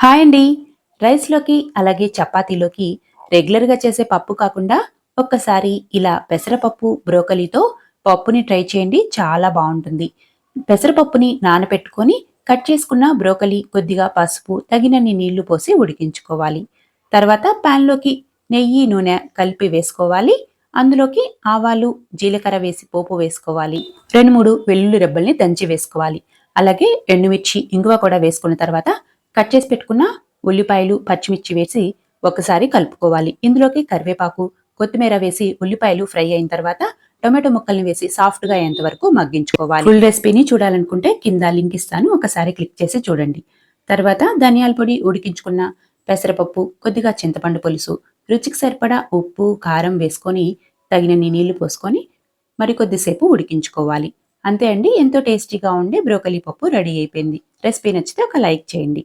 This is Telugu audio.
హాయ్ అండి. రైస్‌లోకి అలాగే చపాతీలోకి రెగ్యులర్‌గా చేసే పప్పు కాకుండా ఒక్కసారి ఇలా పెసరపప్పు, బ్రోకలీతో పప్పుని ట్రై చేయండి. చాలా బావుంటుంది. పెసరపప్పుని నానపెట్టుకొని కట్ చేసుకున్న బ్రోకలీ, కొద్దిగా పసుపు, తగినన్ని నీళ్లు పోసి ఉడికించుకోవాలి. తర్వాత పాన్‌లోకి నెయ్యి, నూనె కలిపి వేసుకోవాలి. అందులోకి ఆవాలు, జీలకర్ర వేసి పోపు వేసుకోవాలి. 2, 3 వెల్లుల్లి రెబ్బల్ని దంచి వేసుకోవాలి. అలాగే ఎండుమిర్చి, ఇంగువ కూడా వేసుకున్న తర్వాత కట్ చేసి పెట్టుకున్న ఉల్లిపాయలు, పచ్చిమిర్చి వేసి ఒకసారి కలుపుకోవాలి. ఇందులోకి కరివేపాకు, కొత్తిమీర వేసి ఉల్లిపాయలు ఫ్రై అయిన తర్వాత టొమాటో ముక్కల్ని వేసి సాఫ్ట్‌గా అయ్యేంత వరకు మగ్గించుకోవాలి. ఫుల్ రెసిపీని చూడాలనుకుంటే కింద లింక్ ఇస్తాను. ఒకసారి క్లిక్ చేసి చూడండి. తర్వాత ధనియాల పొడి, ఉడికించుకున్న పెసరపప్పు, కొద్దిగా చింతపండు పులుసు, రుచికి సరిపడా ఉప్పు, కారం వేసుకొని తగినన్ని నీళ్లు పోసుకొని మరికొద్దిసేపు ఉడికించుకోవాలి. అంతే అండి. ఎంతో టేస్టీగా ఉండే బ్రోకలీ పప్పు రెడీ అయిపోయింది. రెసిపీ నచ్చితే ఒక లైక్ చేయండి.